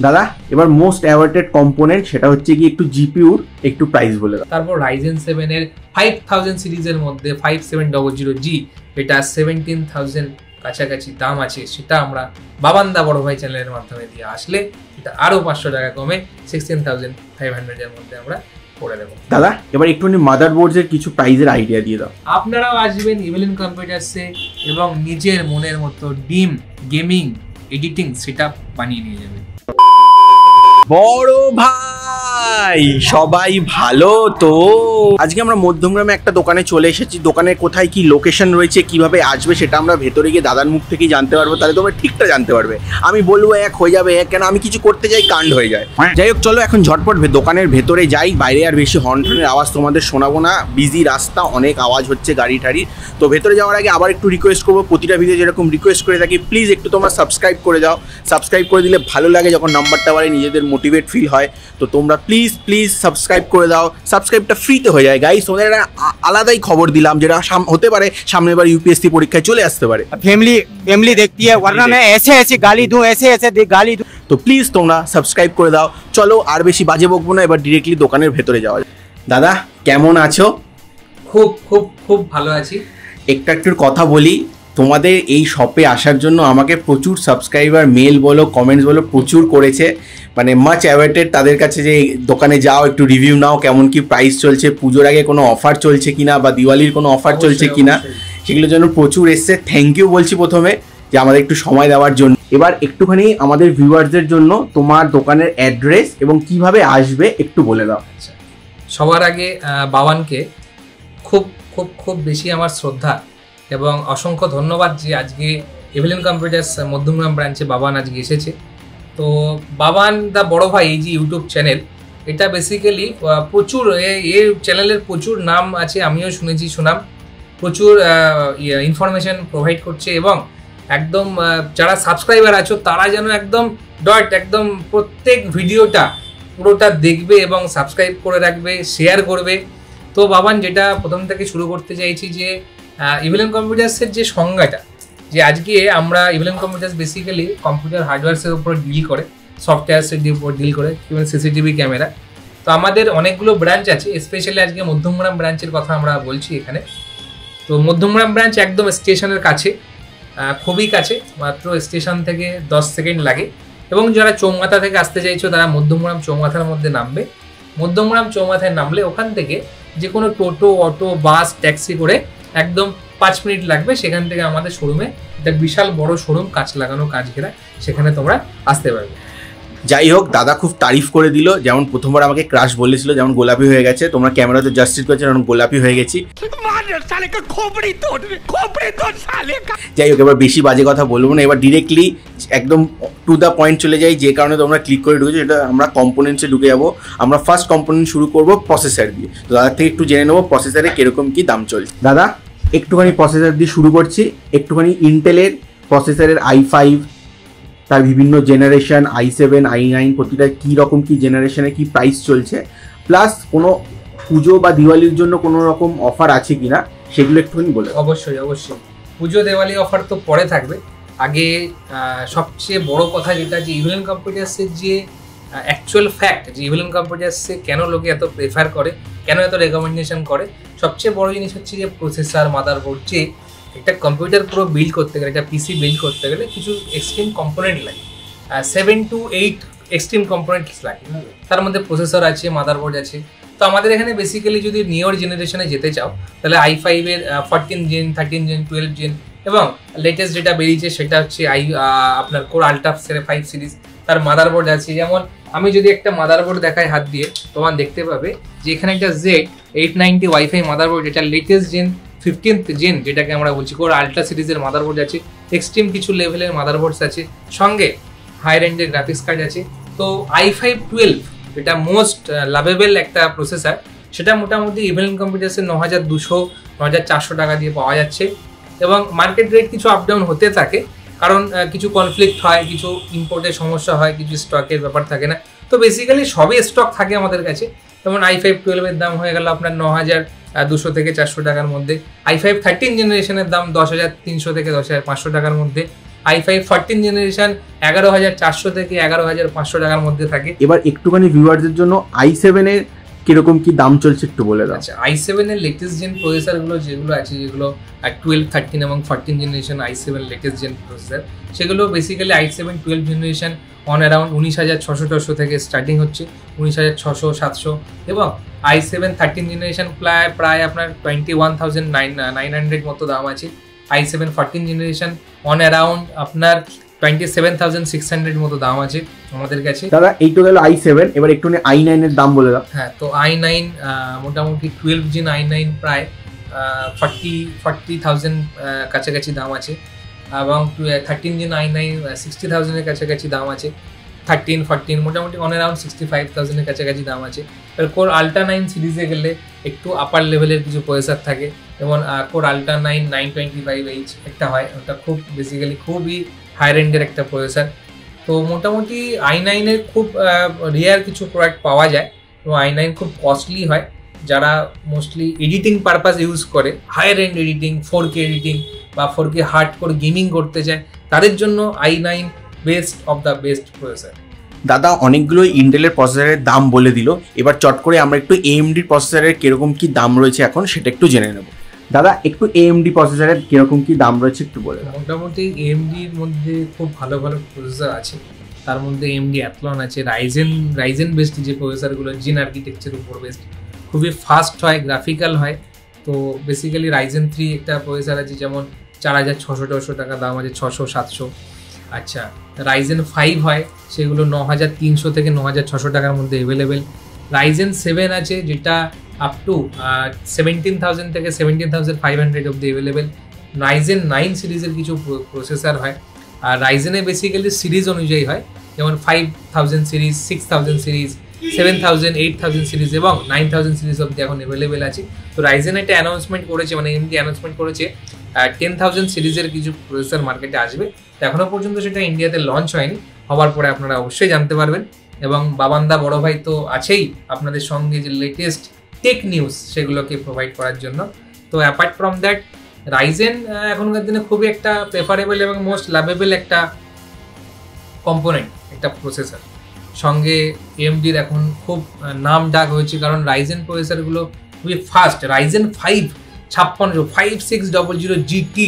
দাদা এবার most অ্যাওয়ার্টেড component সেটা হচ্ছে কি একটু জিপিউর একটু প্রাইস বলে দাও। তারপর Ryzen 7 এর 5000 সিরিজের মধ্যে 5700G, এটা 17,000 কাছাকাছি দাম আছে, সেটা আমরা বাবান্দা বড় ভাই চ্যানেলের মাধ্যমে দিয়ে আসলে এটা আরো 500 টাকা কমে 16,500 এর মধ্যে আমরা করে দেবো। দাদা এবার একটুখানি মাদারবোর্ডস এর কিছু প্রাইসের আইডিয়া দিয়ে দাও। আপনারাও আসবেন ইভেলিন কম্পিউটার্সে এবং নিজের মনের মতো ডিম গেমিং এডিটিং সেটআপ বানিয়ে নিয়ে যাবেন। বড় ভাই সবাই ভালো তো? আজকে আমরা মধ্যমগ্রামে একটা দোকানে চলে এসেছি। দোকানের কোথায় কি লোকেশন রয়েছে, কিভাবে আসবে সেটা আমরা ভেতরে গিয়ে দাদার মুখ থেকেই জানতে পারবো, তাহলে তোমরা ঠিকটা জানতে পারবে। আমি বলবো এক হয়ে যাবে এক, কেন আমি কিছু করতে যাই কাণ্ড হয়ে যায়। যাই হোক চলো এখন ঝটপট দোকানের ভেতরে যাই, বাইরে আর বেশি হর্ন টর্নের আওয়াজ তোমাদের শোনাবো না, বিজি রাস্তা, অনেক আওয়াজ হচ্ছে গাড়ি টাড়ি। তো ভেতরে যাওয়ার আগে আবার একটু রিকোয়েস্ট করবো, প্রতিটা ভিডিও যেরকম রিকোয়েস্ট করে থাকি প্লিজ একটু তোমরা সাবস্ক্রাইব করে দাও। সাবস্ক্রাইব করে দিলে ভালো লাগে, যখন নাম্বারটা বাড়ে নিজেদের মোটিভেট ফিল হয়। তো তোমরা প্লিজ প্লিজ সাবস্ক্রাইব করে দাও। সাবস্ক্রাইবটা ফ্রিতে হয়ে যায় গাইস, তোমাদের একটা আলাদাই খবর দিলাম, যেটা হতে পারে সামনের বার ইউপিএসসি পরীক্ষায় চলে আসতে পারে। फैमिली देखती है, वरना मैं ऐसे ऐसे गाली दूं, ऐसे ऐसे गाली दूं। তো প্লিজ তোমরা সাবস্ক্রাইব করে দাও। চলো আর বেশি বাজে বকবো না, এবার ডিরেক্টলি দোকানের ভেতরে যাওয়া যায়। দাদা কেমন আছো? খুব খুব খুব ভালো আছি। একটু কথা বলি, তোমাদের এই শপে আসার জন্য আমাকে প্রচুর সাবস্ক্রাইবার মেল বলো কমেন্টস বলো প্রচুর করেছে, মানে মাচ অ্যাওয়েটেড তাদের কাছে যে দোকানে যাও একটু রিভিউ নাও, কেমন কি প্রাইস চলছে, পুজোর আগে কোনো অফার চলছে কিনা বা দিওয়ালির কোনো অফার চলছে কিনা, সেগুলোর জন্য প্রচুর এসছে। থ্যাংক ইউ বলছি প্রথমে যে আমাদের একটু সময় দেওয়ার জন্য। এবার একটুখানি আমাদের ভিউয়ার্সদের জন্য তোমার দোকানের অ্যাড্রেস এবং কিভাবে আসবে একটু বলে দাও। সবার আগে বাবানকে খুব খুব খুব বেশি আমার শ্রদ্ধা এবং অসংখ্য ধন্যবাদ যে আজকে ইভেলিন কম্পিউটার্স মধ্যমগ্রাম ব্রাঞ্চে বাবান আজকে এসেছে। তো বাবান দা বড় ভাই এই যে ইউটিউব চ্যানেল, এটা বেসিক্যালি প্রচুর এই চ্যানেলের প্রচুর নাম আছে, আমিও শুনেছি সুনাম, প্রচুর ইনফরমেশন প্রোভাইড করছে এবং একদম যারা সাবস্ক্রাইবার আছো তারা যেন একদম একদম প্রত্যেক ভিডিওটা পুরোটা দেখবে এবং সাবস্ক্রাইব করে রাখবে, শেয়ার করবে। তো বাবান যেটা প্রথম থেকে শুরু করতে চাইছি যে ইভেলিন কম্পিউটার্সের যে সংজ্ঞাটা, যে আজকে আমরা ইভেলিন কম্পিউটার্স বেসিক্যালি কম্পিউটার হার্ডওয়্যারসের উপর ডিল করে, সফটওয়্যারসের উপর ডিল করে, ইভেন সিসিটিভি ক্যামেরা। তো আমাদের অনেকগুলো ব্রাঞ্চ আছে, স্পেশালি আজকে মধ্যমগ্রাম ব্রাঞ্চের কথা আমরা বলছি এখানে। তো মধ্যমগ্রাম ব্রাঞ্চ একদম স্টেশনের কাছে, খুবই কাছে, মাত্র স্টেশন থেকে 10 সেকেন্ড লাগে। এবং যারা চৌমাথা থেকে আসতে চাইছো তারা মধ্যমগ্রাম চৌমাথার মধ্যে নামবে। মধ্যমগ্রাম চৌমাথায় নামলে ওখান থেকে যে কোনো টোটো, অটো, বাস, ট্যাক্সি করে একদম 5 মিনিট লাগবে, সেখান থেকে আমাদের শোরুমে, একটা বিশাল বড় শোরুম, কাঁচ লাগানো, কাঁচ ঘেরা, সেখানে তোমরা আসতে পারবে। যাই হোক দাদা খুব তারিফ করে দিল, যেমন প্রথমবার আমাকে ক্রাশ বলেছিল, যেমন গোলাপি হয়ে গেছে, তোমরা ক্যামেরাতে জাস্টিস করেছে, যেমন গোলাপি হয়ে গেছি। যাই হোক এবার বেশি বাজে কথা বলবো না, এবার ডিরেক্টলি একদম টু দ্য পয়েন্ট চলে যাই, যে কারণে তোমরা ক্লিক করে ঢুকেছো, সেটা আমরা কম্পোনেন্টসে ঢুকে যাবো। আমরা ফার্স্ট কম্পোনেন্ট শুরু করবো প্রসেসর দিয়ে। তো দাদার থেকে একটু জেনে নেবো প্রসেসরে কিরকম কি দাম চলছে। দাদা একটুখানি প্রসেসর দিয়ে শুরু করছি, একটুখানি ইন্টেলের প্রসেসরের i5, তার বিভিন্ন জেনারেশন i7, i9, প্রতিটা কী রকম কী জেনারেশনে কী প্রাইস চলছে, প্লাস কোনো পুজো বা দিওয়ালির জন্য কোনো রকম অফার আছে কিনা সেগুলো একটুখানি বলে। অবশ্যই অবশ্যই, পুজো দেওয়ালি অফার তো পরে থাকবে। আগে সবচেয়ে বড় কথা যেটা, যে ইভেলিন কম্পিউটার্সের যে অ্যাকচুয়াল ফ্যাক্ট, যে ইভেলিন কম্পিউটার্সে কেন লোকে এত প্রেফার করে, কেন এত রেকমেন্ডেশন করে, সবচেয়ে বড় জিনিস হচ্ছে যে প্রসেসর, মাদারবোর্ড। যে একটা কম্পিউটার পুরো বিল্ড করতে গেলে, একটা পিসি বিল্ড করতে গেলে কিছু এক্সট্রিম কম্পোনেন্ট লাগে, 7 to 8 এক্সট্রিম কম্পোনেন্টস লাগে। তার মধ্যে প্রসেসর আছে, মাদারবোর্ড আছে। তো আমাদের এখানে বেসিক্যালি যদি নিউর জেনারেশনে যেতে চাও তাহলে i5 এর 14 জেন, 13 জেন, 12 জেন এবং লেটেস্ট যেটা বেরিয়েছে সেটা হচ্ছে আপনার কোর আল্ট্রা 5 সিরিজ। তার মাদারবোর্ড আছে, যেমন আমি যদি একটা মাদারবোর্ড দেখাই হাত দিয়ে, তোমার দেখতে পাবে যে এখানে একটা Z890 ওয়াইফাই মাদারবোর্ড, এটা লেটেস্ট জেন 15th জেন যেটাকে আমরা বলছি, কোর আল্ট্রা সিরিজের মাদারবোর্ড আছে, এক্সট্রিম কিছু লেভেলের মাদারবোর্ডস আছে, সঙ্গে হাই রেঞ্জের গ্রাফিক্স কার্ড আছে। তো i5 12 এটা মোস্ট লাভেবল একটা প্রসেসর, সেটা মোটামুটি ইভেলিন কম্পিউটার্সের 9200, 9400 টাকা দিয়ে পাওয়া যাচ্ছে। এবং মার্কেট রেট কিছু আপ ডাউন হতে থাকে, কারণ কিছু কনফ্লিক্ট হয়, কিছু ইম্পোর্টের সমস্যা হয়, কিছু স্টকের ব্যাপার থাকে না। তো বেসিক্যালি সবই স্টক থাকে আমাদের কাছে। যেমন i5 12 এর দাম হয়ে গেল আপনার 9200 থেকে 400 টাকার মধ্যে, i5 13 জেনারেশনের দাম 10,300 থেকে 10,500 টাকার মধ্যে, i5 14 জেনারেশন 11,400 থেকে 11,500 টাকার মধ্যে থাকে। এবার একটুখানি ভিউয়ারদের জন্য i7 এর কিরকম কি দাম চলছে একটু বলে দাও। আচ্ছা, i7 এর লেটেস্ট জেন প্রসেসরগুলো যেগুলো আছে, যেগুলো 12, 13 এবং 14 generation i7 latest gen processor, সেগুলো basically i7 12 generation on around 19,600 থেকে স্টার্টিং হচ্ছে, 19,600, 700, এবং i7 13 জেনারেশন প্রায় আপনার 21,900 মতো দাম আছে। i7 14 জেনারেশন অন অ্যারাউন্ড আপনার 27,600 মতো দাম আছে আমাদের কাছে। দাদা এই তো গেল i7, এবার একটু i9 এর দাম বলে দাও। হ্যাঁ, তো i9 মোটামুটি 12 জেন i9 প্রায় 40,000 কাছাকাছি দাম আছে, এবং 13 জেন i9 60,000 এর কাছাকাছি দাম আছে। 13, 14 মোটামুটি অন অ্যারাউন্ড 65,000 এর কাছাকাছি দাম আছে। এর কোর আল্ট্রা 9 সিরিজে গেলে একটু আপার লেভেলের কিছু প্রসেসর থাকে, যেমন কোর আল্ট্রা 9 925H একটা হয়, ওটা খুব বেসিক্যালি খুবই হাই রেন্ডের একটা প্রসেসর। তো মোটামুটি i9 এর খুব রেয়ার কিছু প্রোডাক্ট পাওয়া যায়, এবং i9 খুব কস্টলি হয়। যারা মোস্টলি এডিটিং পারপাস ইউজ করে, higher end editing, 4K editing বা 4K হার্ডকোর গেমিং করতে চায়, তাদের জন্য i9 best of the best processor. দাদা অনেকগুলো ইন্টেলের প্রসেসরের দাম বলে দিল, এবার চট করে আমরা একটু AMD প্রসেসরের কিরকম কি দাম রয়েছে এখন সেটা একটু জেনে নেব। দাদা একটু AMD প্রসেসরের কিরকম কি দাম রয়েছে একটু বলে দাও। মোটামুটি AMD এর মধ্যে খুব ভালো ভালো প্রসেসর আছে, তার মধ্যে AMD Athlon আছে, রাইজেন বেসড যে প্রসেসরগুলো জিন আর্কিটেকচার উপর বেসড, খুবই ফাস্ট হয়, গ্রাফিক্যাল হয়। তো বেসিক্যালি রাইজেন 3 একটা প্রসেসর আছে, যেমন 4,600 টাকা দাম আছে, 600, 700। আচ্ছা, রাইজেন 5 হয়, সেগুলো 9,300 থেকে 9,600 টাকার মধ্যে অ্যাভেলেবেল। রাইজেন 7 আছে, যেটা আপ টু 17,000 থেকে 17,500 অব্দি অ্যাভেলেবেল। রাইজেন 9 সিরিজের কিছু প্রসেসর হয়, আর রাইজেনে বেসিক্যালি সিরিজ অনুযায়ী হয়, যেমন 5,000 সিরিজ, 6,000 সিরিজ, 7,000, 8,000 সিরিজ এবং 9,000 সিরিজ অব্দি এখন অ্যাভেলেবেল আছে। তো রাইজেন একটা অ্যানাউন্সমেন্ট করেছে, মানে AMD অ্যানাউন্সমেন্ট করেছে 10,000 সিরিজের কিছু প্রসেসর মার্কেটে আসবে। তো এখনও পর্যন্ত সেটা ইন্ডিয়াতে লঞ্চ হয়নি, হওয়ার পরে আপনারা অবশ্যই জানতে পারবেন। এবং বাবান্দা বড় ভাই তো আছেই আপনাদের সঙ্গে, যে লেটেস্ট টেক নিউজ সেগুলোকে প্রোভাইড করার জন্য। তো অ্যাপার্ট ফ্রম দ্যাট, রাইজেন এখনকার দিনে খুবই একটা প্রেফারেবল এবং মোস্ট লাভেবল একটা কম্পোনেন্ট, একটা প্রসেসর। সঙ্গে AMDর এখন খুব নাম ডাক হয়েছে, কারণ রাইজেন প্রসেসরগুলো খুবই fast. Ryzen 5600 GT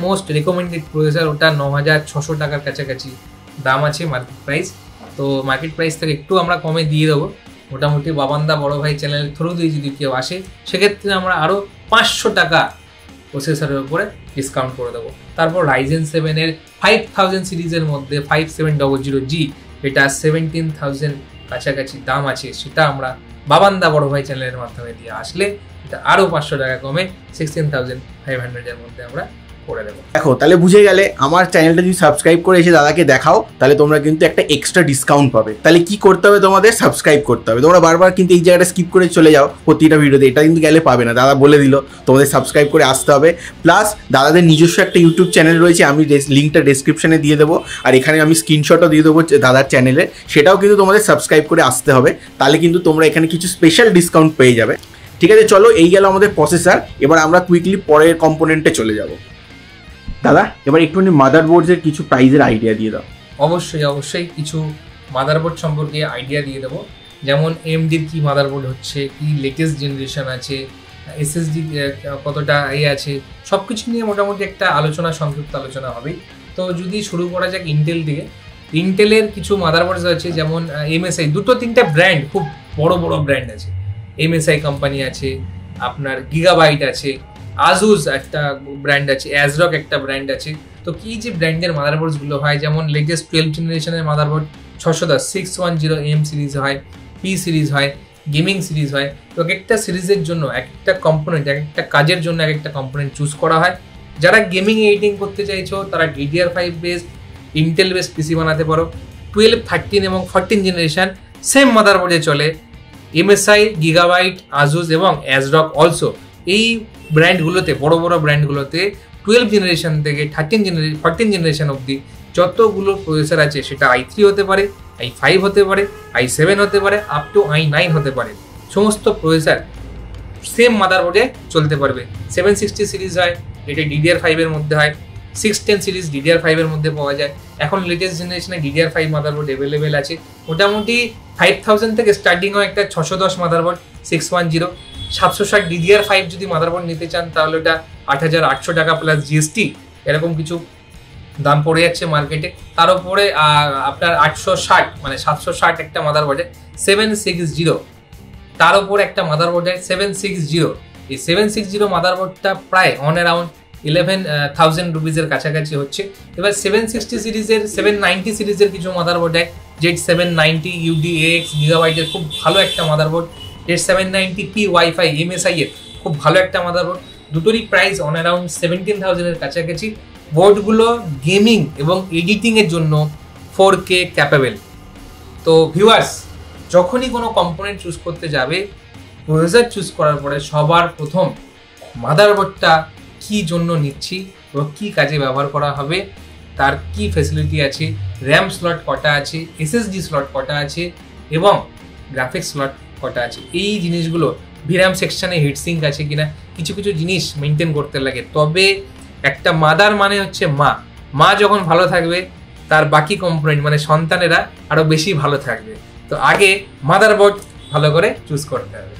most recommended processor, ওটা 9,600 টাকার কাছাকাছি দাম আছে মার্কেট প্রাইস। তো মার্কেট প্রাইস থেকে একটু আমরা কমে দিয়ে দেবো, মোটামুটি বাবান্দা বড় ভাই চ্যানেলের থ্রু দিয়ে যদি কেউ আসে, সেক্ষেত্রে আমরা আরও 500 টাকা প্রসেসরের উপরে ডিসকাউন্ট করে দেবো। তারপর রাইজেন 7 এর 5,000 সিরিজের মধ্যে 5700G, এটা 17,000 কাছাকাছি দাম আছে, সেটা আমরা বাবান্দা বড় ভাই চ্যানেলের মাধ্যমে দিয়ে আসলে এটা আরও 500 টাকা কমে 16,500 এর মধ্যে আমরা করে দেবো। দেখো তাহলে বুঝে গেলে, আমার চ্যানেলটা যদি সাবস্ক্রাইব করে এসে দাদাকে দেখাও, তাহলে তোমরা কিন্তু একটা এক্সট্রা ডিসকাউন্ট পাবে। তাহলে কি করতে হবে, তোমাদের সাবস্ক্রাইব করতে হবে। তোমরা বারবার কিন্তু এই জায়গাটা স্কিপ করে চলে যাও প্রতিটা ভিডিওতে, এটা কিন্তু গেলে পাবে না। দাদা বলে দিল তোমাদের সাবস্ক্রাইব করে আসতে হবে। প্লাস দাদাদের নিজস্ব একটা ইউটিউব চ্যানেল রয়েছে, আমি লিঙ্কটা ডেসক্রিপশনে দিয়ে দেবো, আর এখানে আমি স্ক্রিনশটও দিয়ে দেবো দাদার চ্যানেলে, সেটাও কিন্তু তোমাদের সাবস্ক্রাইব করে আসতে হবে। তাহলে কিন্তু তোমরা এখানে কিছু স্পেশাল ডিসকাউন্ট পেয়ে যাবে। ঠিক আছে, চলো এই গেল আমাদের প্রসেসর। এবার আমরা কুইকলি পরের কম্পোনেন্টে চলে যাব। দাদা এবার একটুখানি মাদারবোর্ডের কিছু প্রাইজের আইডিয়া দিয়ে দাও। অবশ্যই কিছু মাদারবোর্ড সম্পর্কে আইডিয়া দিয়ে দেবো, যেমন AMDর কি মাদারবোর্ড হচ্ছে, কি লেটেস্ট জেনারেশন আছে, SSD কতটা আছে, সব কিছু নিয়ে মোটামুটি একটা সংক্ষিপ্ত আলোচনা হবেই। তো যদি শুরু করা যাক ইন্টেল থেকে, ইন্টেলের কিছু মাদারবোর্ড আছে, যেমন MSI, 2-3টা ব্র্যান্ড, খুব বড় বড় ব্র্যান্ড আছে। MSI কোম্পানি আছে, আপনার গিগাবাইট আছে, Asus একটা ব্র্যান্ড আছে, ASRock একটা ব্র্যান্ড আছে। তো কি যে ব্র্যান্ডের মাদারবোর্ডসগুলো হয়, যেমন লেটেস্ট 12 জেনারেশনের মাদারবোর্ড 610 610M সিরিজ হয়, P সিরিজ হয়, গেমিং সিরিজ হয়। তো একটা সিরিজের জন্য একটা কম্পোনেন্ট, একটা কাজের জন্য একটা কম্পোনেন্ট চুজ করা হয়। যারা গেমিং এডিটিং করতে চাইছো, তারা DDR5 বেসড ইন্টেল বেসড পিসি বানাতে পারো। 12, 13 এবং 14 জেনারেশন সেম মাদারবোর্ডে চলে। MSI, গিগাবাইট, Asus এবং ASRock অলসো, এই ব্র্যান্ডগুলোতে, বড় বড় ব্র্যান্ডগুলোতে 12 জেনারেশন থেকে 14 জেনারেশন অবধি যতগুলো প্রসেসর আছে, সেটা i3 হতে পারে, i5 হতে পারে, i7 হতে পারে, আপ টু i9 হতে পারে। সমস্ত প্রসেসর সেম মাদারবোর্ডে চলতে পারবে। 760 সিরিজ হয়, এটা DDR5 এর মধ্যে হয়। 610 সিরিজ DDR5 এর মধ্যে পাওয়া যায়। এখন লেটেস্ট জেনারেশনে DDR5 মাদারবোর্ড অ্যাভেলেবেল আছে, মোটামুটি 5000 থেকে স্টার্টিং হয় একটা 610 মাদারবোর্ড 610। 760 DDR5 যদি মাদারবোর্ড নিতে চান তাহলে ওটা 8800 টাকা প্লাস জিএসটি এরকম কিছু দাম পড়ে যাচ্ছে মার্কেটে। তার উপরে আপনার 860 মানে 760 একটা মাদারবোর্ডে 760, তার উপরে একটা মাদারবোর্ডে 760। এই 760 মাদারবোর্ডটা প্রায় অন অ্যারাউন্ড 11,000 রুপিজের কাছাকাছি হচ্ছে। এবার 760 সিরিজের 790 সিরিজের কিছু মাদারবোর্ড হয়, Z790 UDAX গিগাবাইটের খুব ভালো একটা মাদারবোর্ড, Z790P ওয়াইফাই MSI এর খুব ভালো একটা মাদারবোর্ড, দুটোরই প্রাইস অন অ্যারাউন্ড 17,000 এর কাছাকাছি। বোর্ডগুলো গেমিং এবং এডিটিংয়ের জন্য 4K ক্যাপেবল। তো ভিউয়ার্স, যখনই কোনো কম্পোনেন্ট চুজ করতে যাবে, প্রসেসর চুজ করার পরে সবার প্রথম মাদারবোর্ডটা কী জন্য নিচ্ছি এবং কী কাজে ব্যবহার করা হবে, তার কি ফ্যাসিলিটি আছে, র্যাম স্লট কটা আছে, SSD স্লট কটা আছে এবং গ্রাফিক্স স্লট কটা আছে, এই জিনিসগুলো ভিরাম সেকশানে হিটসিঙ্ক আছে কিনা, কিছু কিছু জিনিস মেনটেন করতে লাগে। তবে একটা মাদার মানে হচ্ছে মা যখন ভালো থাকবে তার বাকি কম্পোনেন্ট মানে সন্তানেরা আরও বেশি ভালো থাকবে। তো আগে মাদারবোর্ড ভালো করে চুজ করতে হবে।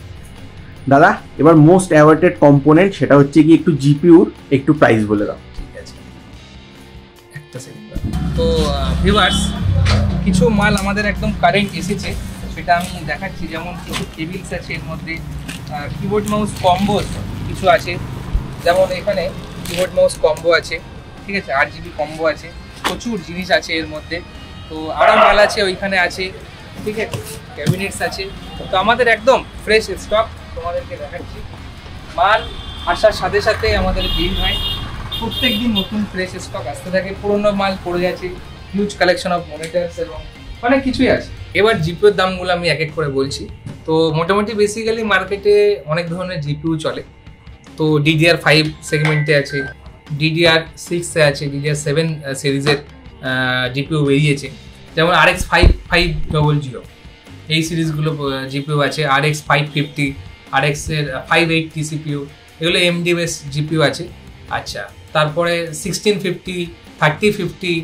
দাদা, এবার মোস্ট অ্যাওয়ার্টেড কম্পোনেন্ট সেটা হচ্ছে কি একটু জিপিউর একটু প্রাইস বলে দাও। ঠিক আছে, একটা সেকেন্ড। তো ভিউয়ার্স, কিছু মাল আমাদের একদম কারেন্ট এসেছে, সেটা আমি দেখাচ্ছি। যেমন কিছু কেবিলস আছে এর মধ্যে, কিবোর্ড মাউস কম্বো কিছু আছে, যেমন এখানে কিবোর্ড মাউস কম্বো আছে, ঠিক আছে, 8GB কম্বো আছে, প্রচুর জিনিস আছে এর মধ্যে। তো আরও মাল আছে ওইখানে আছে, ঠিক আছে, ক্যাবিনেটস আছে। তো আমাদের একদম ফ্রেশ স্টক তোমাদেরকে দেখাচ্ছি। মাল আসার সাথে সাথে আমাদের বিল হয়, প্রত্যেক দিন নতুন ফ্রেশ স্টক আসতে থাকে, পুরোনো মাল পড়ে গেছে, হিউজ কালেকশন অফ মনিটরস এবং অনেক কিছুই আছে। এবার জিপিউর দামগুলো আমি এক এক করে বলছি। তো মোটামুটি বেসিক্যালি মার্কেটে অনেক ধরনের জিপিউ চলে। তো DDR5 সেগমেন্টে আছে, DDR6 আছে, DDR7 সিরিজের জিপিউ বেরিয়েছে, যেমন RX 5500 এই সিরিজগুলো জিপিউ আছে, RX 550, RX এর 580 CPU, এগুলো AMD বেস জিপিউ আছে। আচ্ছা, তারপরে 1650, 3050,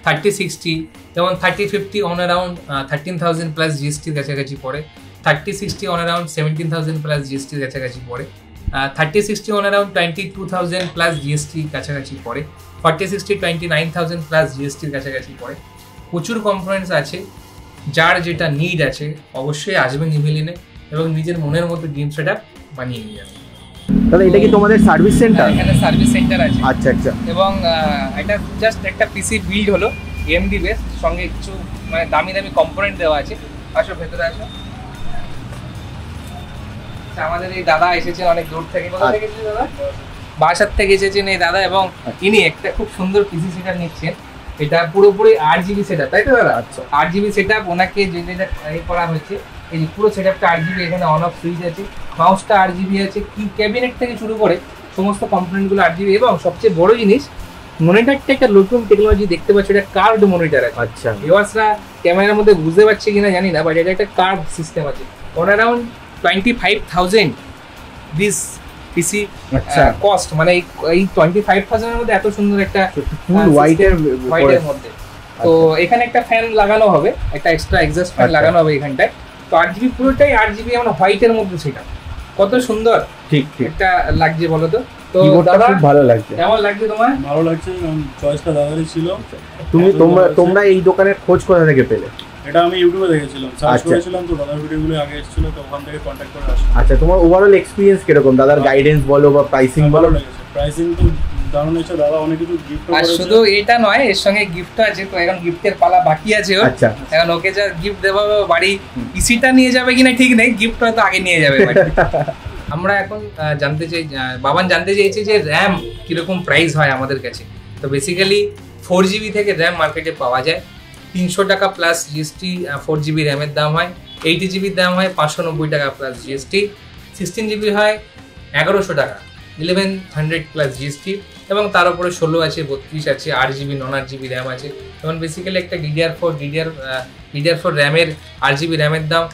3060, যেমন 3050 অন অ্যারাউন্ড 13,000 প্লাস জিএসটির কাছাকাছি পড়ে, 3060 অন অ্যারাউন্ড 17,000 প্লাস জিএসটির কাছাকাছি পড়ে, 3060 অন অ্যারাউন্ড 22,000 প্লাস জিএসটির কাছাকাছি পড়ে, 4060 29,000 প্লাস জিএসটির কাছাকাছি পড়ে। প্রচুর কম্পোনেন্টস আছে, যার যেটা নিড আছে অবশ্যই আসবেন ইভেলিনে এবং নিজের মনের মতো গেম সেটআপ বানিয়ে নিয়ে যাবেন। তাহলে এটা কি তোমাদের সার্ভিস সেন্টার? এখানে সার্ভিস সেন্টার আছে। আচ্ছা আচ্ছা। এবং এটা জাস্ট একটা পিসি বিল্ড হলো AMD বেস, সঙ্গে কিছু মানে দামি দামি কম্পোনেন্ট দেওয়া আছে। আসো ভেতরে আসো। আমাদের এই দাদা এসেছেন অনেক দূর থেকে। কোথা থেকে এসেছেন দাদা? বাসার থেকে এসেছেন এই দাদা, এবং ইনি একটা খুব সুন্দর পিসি সেটআপ নিচ্ছেন। এটা পুরোপুরি 8GB সেটআপ, তাই তো দাদা? আচ্ছা, 8GB সেটআপ। ওনাকে যেটা করা হয়েছে, এই পুরো সেটআপটা 8GB, এখানে অন অফ সুইচ আছে, মাউসটা 8GB আছে, কি ক্যাবিনেট থেকে শুরু করে সমস্ত কম্পোনেন্টগুলো 8GB। এবং সবচেয়ে বড় জিনিস, মনিটরটা একটা নতুন টেকনোলজি দেখতে পাচ্ছি, এটা কার্ভড মনিটর আছে। আচ্ছা, ভিউয়ার্সরা ক্যামেরার মধ্যে বুঝতে পারছে কিনা জানি না, বাট এটা একটা কার্ভ সিস্টেম আছে। On around 25,000 this PC cost, মানে এই 25,000 এর মধ্যে এত সুন্দর একটা ফুল হোয়াইটের মধ্যে। তো এখানে একটা ফ্যান লাগানো হবে, একটা এক্সট্রা এক্সস্ট ফ্যান লাগানো হবে এখানটায়। তো 8GB পুরোটাই 8GB আমরা হোয়াইটের মধ্যে, সেটা কত সুন্দর ঠিক ঠিক একটা লাগছে বলো তো। তো দাদা খুব ভালো লাগছে। কেমন লাগছে তোমার? ভালো লাগছে, চয়েসটা দাদারই ছিল। তোমরা এই দোকানের খোঁজ কোথা থেকে পেলে? এটা আমি ইউটিউবে দেখেছিলাম, সার্চ করেছিলাম, তো দাদার ভিডিওগুলো আগে এসেছিল, তো ওখান থেকে কন্ট্যাক্ট করে আসলাম। আচ্ছা, তোমার ওভারঅল এক্সপেরিয়েন্স কিরকম? দাদার গাইডেন্স বলো বা প্রাইসিং বলো। প্রাইসিং তো দারুণ হয়েছে, দাদা অনেক কিছু গিফট আর করেছে। শুধু এটা নয়, এর সঙ্গে গিফট আছে। তো এখন গিফটের পালা বাকি আছে। আচ্ছা, এখন ওকে যা গিফট দেওয়া হবে, বাড়ি পিসিটা নিয়ে যাবে কিনা ঠিক নেই, গিফট হয়তো আগে নিয়ে যাবে। আমরা এখন জানতে চাই, বাবান জানতে চাইছে যে র্যাম কিরকম প্রাইস হয় আমাদের কাছে। তো বেসিক্যালি 4GB থেকে র্যাম মার্কেটে পাওয়া যায়, 300 টাকা প্লাস জিএসটি 4GB র্যামের দাম হয়। 80GB দাম হয় 590 টাকা প্লাস জিএসটি। 16GB হয় 1100 টাকা, 1100 প্লাস জিএসটি। এবং তার উপরে 16 আছে, 32 আছে, 8GB নন 8GB র্যাম আছে। যেমন বেসিক্যালি একটা DDR4 র্যামের 8GB র্যামের দাম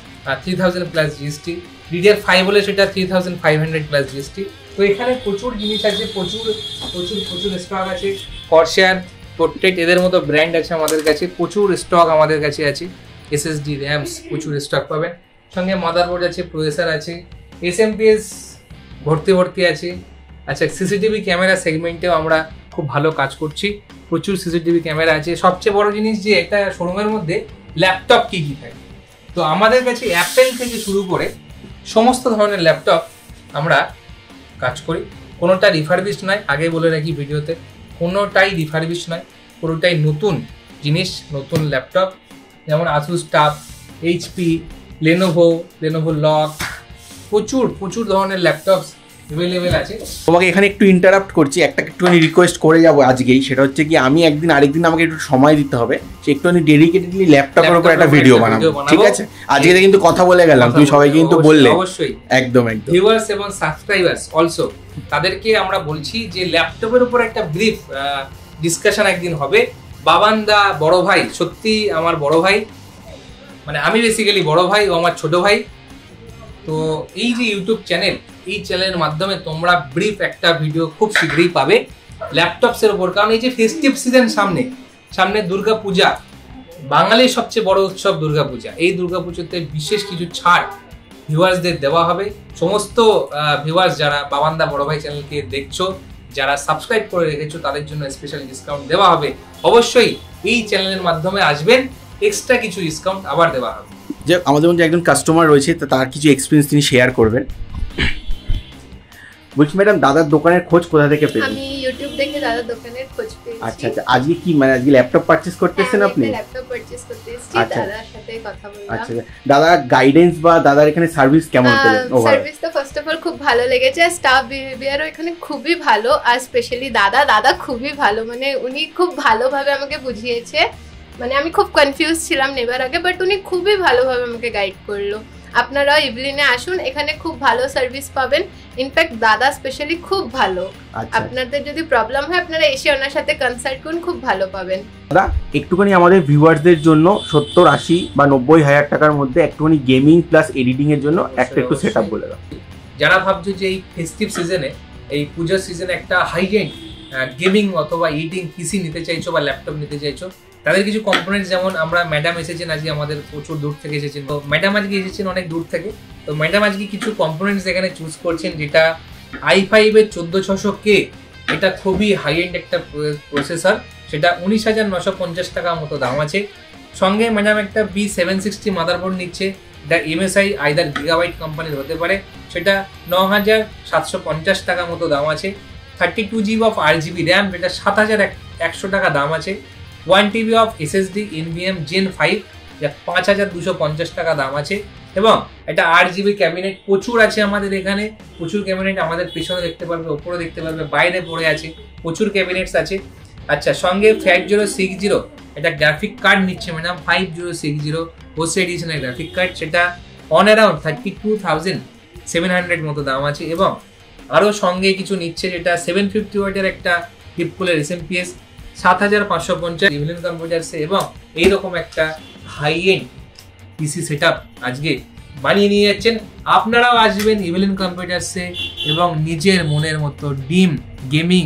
3000 প্লাস জিএসটি। DDR5 হলে সেটা 3500 প্লাস জিএসটি। তো এখানে প্রচুর জিনিস আছে, প্রচুর স্টক আছে। কর্সার, পোর্ট্রেট এদের মতো ব্র্যান্ড আছে আমাদের কাছে, প্রচুর স্টক আমাদের কাছে আছে। এসএসডি র্যামস প্রচুর স্টক পাবেন, সঙ্গে মাদারবোর্ড আছে, প্রসেসর আছে, এসএমপিএস ভর্তি আছে। আচ্ছা, সিসিটিভি ক্যামেরা সেগমেন্টেও আমরা খুব ভালো কাজ করছি, প্রচুর সিসিটিভি ক্যামেরা আছে। সবচেয়ে বড় জিনিস যে একটা শোরুমের মধ্যে ল্যাপটপ কী কী থাকে, তো আমাদের কাছে অ্যাপেল থেকে শুরু করে সমস্ত ধরনের ল্যাপটপ আমরা কাজ করি। কোনোটা রিফারবিশড নয়, আগে বলে রাখি ভিডিওতে, কোনোটাই রিফারবিশড নয়, পুরোটাই নতুন জিনিস, নতুন ল্যাপটপ। যেমন Asus tough, HP, Lenovo lock, প্রচুর ধরনের ল্যাপটপ অ্যাভেলেবেল আছে। তোমাকে এখানে একটু ইন্টারাপ্ট করছি, একটুখানি রিকোয়েস্ট করে যাবো আজকেই, সেটা হচ্ছে কি আমি একদিন আরেকদিন আমাকে একটু সময় দিতে হবে, সে একটুখানি ডেডিকেটেডলি ল্যাপটপের উপর একটা ভিডিও বানাবো, ঠিক আছে? আজকে কিন্তু কথা বলে গেলাম, তুমি সবাইকে কিন্তু বললে। অবশ্যই, একদম ভিউয়ার্স এবং সাবস্ক্রাইবার্স অলসো, তাদেরকে আমরা বলছি যে ল্যাপটপের উপর একটা ব্রিফ ডিসকাশন একদিন হবে। বাবানদা বড় ভাই, সত্যি আমার বড় ভাই, মানে আমি বেসিক্যালি বড় ভাই, ও আমার ছোট ভাই। তো এই যে ইউটিউব চ্যানেল, এই চ্যানেলের মাধ্যমে তোমরা ব্রিফ একটা ভিডিও খুব শীঘ্রই পাবে ল্যাপটপসের উপর। কারণ এই যে ফেস্টিভ সিজন সামনে দুর্গা পূজা, বাঙালির সবচেয়ে বড় উৎসব দুর্গা পূজা, এই দুর্গা পুজোতে বিশেষ কিছু ছাড় ভিউয়ার্সদের দেওয়া হবে। সমস্ত ভিউয়ার্স যারা বাবানদা বড় ভাই চ্যানেলকে দেখছো, যারা সাবস্ক্রাইব করে রেখেছো, তাদের জন্য স্পেশাল ডিসকাউন্ট দেওয়া হবে। অবশ্যই এই চ্যানেলের মাধ্যমে আসবেন, এক্সট্রা কিছু ডিসকাউন্ট আবার দেওয়া হবে। যে আমাদের মধ্যে একজন কাস্টমার রয়েছে, তার কিছু এক্সপিরিয়েন্স তিনি শেয়ার করবেন। বলছি ম্যাডাম, দাদার দোকানের খোঁজ কোথা থেকে পেলেন? আমি ইউটিউব দেখে দাদার দোকানের খোঁজ পেয়েছি। আচ্ছা, আজকে কি মানে আজকে ল্যাপটপ পারচেজ করতে এসেছেন আপনি? ল্যাপটপ পারচেজ করতে এসেছি, দাদার সাথে কথা বললাম। আচ্ছা, দাদা গাইডেন্স বা দাদার এখানে সার্ভিস কেমন পেলেন? সার্ভিস তো ফার্স্ট অফ অল খুব ভালো লেগেছে, স্টাফ বিহেভিয়ারও এখানে খুবই ভালো, আর স্পেশালি দাদা খুবই ভালো, মানে উনি খুব ভালোভাবে আমাকে বুঝিয়েছে। মানে আমি খুব কনফিউজ ছিলাম নেবার আগে, বাট উনি খুবই ভালোভাবে আমাকে গাইড করলো। আপনারা ইভলিনে আসুন, এখানে খুব ভালো সার্ভিস পাবেন। ইনফ্যাক্ট দাদা স্পেশালি খুব ভালো। আপনাদের যদি প্রবলেম হয় আপনারা এসে ওনার সাথে কনসাল্ট করুন, খুব ভালো পাবেন। দাদা একটুখানি আমাদের ভিউয়ারদের জন্য 70, 80 বা 90 হাজার টাকার মধ্যে একটুখানি গেমিং প্লাস এডিটিং এর জন্য একটু সেটআপ বলে দাও। যারা ভাবছো যে এই ফেস্টিভ সিজনে, এই পূজার সিজনে একটা হাই এন্ড গেমিং অথবা এডিটিং পিসি নিতে চাইছো বা ল্যাপটপ নিতে চাইছো, তাদের কিছু কম্পোনেন্টস, যেমন আমরা ম্যাডাম এসেছেন আজকে, আমাদের প্রচুর দূর থেকে এসেছেন, তো ম্যাডাম আজকে এসেছেন অনেক দূর থেকে, তো ম্যাডাম আজকে কিছু কম্পোনেন্টস এখানে চুজ করছেন, যেটা i5 এর 14600K, এটা খুবই হাই এন্ড একটা প্রসেসর, সেটা 19,950 টাকা মতো দাম আছে। সঙ্গে ম্যাডাম একটা B760 মাদারবোর্ড নিচ্ছে, এটা MSI আইদার গিগাবাইট কোম্পানির হতে পারে, সেটা 9,750 টাকা মতো দাম আছে। 32GB অফ RGB র্যাম, যেটা 7,100 টাকা দাম আছে। 1TB of SSD NVMe Gen 5, যা 5,250 টাকা দাম আছে। এবং একটা 8GB ক্যাবিনেট প্রচুর আছে আমাদের এখানে, প্রচুর ক্যাবিনেট আমাদের পেছনে দেখতে পারবে, ওপরে দেখতে পারবে, বাইরে পড়ে আছে, প্রচুর ক্যাবিনেটস আছে। আচ্ছা, সঙ্গে 5060 এটা গ্রাফিক কার্ড নিচ্ছে ম্যাডাম, 5060 OC এডিশনের গ্রাফিক কার্ড, সেটা অন অ্যারাউন্ড 32,700 মতো দাম আছে। এবং আরও সঙ্গে কিছু নিচ্ছে, যেটা 750 ওয়াটের একটা ডিপ কুলার SMPS, 7,550 ইভলিন কম্পিউটারসে। এবং এইরকম একটা হাই এন্ড পিসি সেটআপ আজকে বানিয়ে নিয়ে যাচ্ছেন। আপনারাও আসবেন ইভলিন কম্পিউটারসে এবং নিজের মনের মতো ডিম গেমিং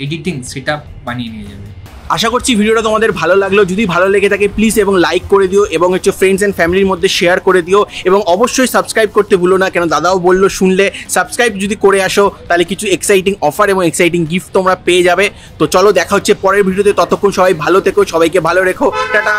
এডিটিং সেটআপ বানিয়ে নিয়ে যাবেন। আশা করছি ভিডিওটা তোমাদের ভালো লাগলো। যদি ভালো লেগে থাকে প্লিজ এবং লাইক করে দিও, এবং ফ্রেন্ডস অ্যান্ড ফ্যামিলির মধ্যে শেয়ার করে দিও, এবং অবশ্যই সাবস্ক্রাইব করতে ভুলো না, কেন দাদাও বললো শুনলে সাবস্ক্রাইব যদি করে আসো তাহলে কিছু এক্সাইটিং অফার এবং এক্সাইটিং গিফট তোমরা পেয়ে যাবে। তো চলো দেখা হচ্ছে পরের ভিডিওতে, ততক্ষণ সবাই ভালো থেকো, সবাইকে ভালো রেখো, টাটা।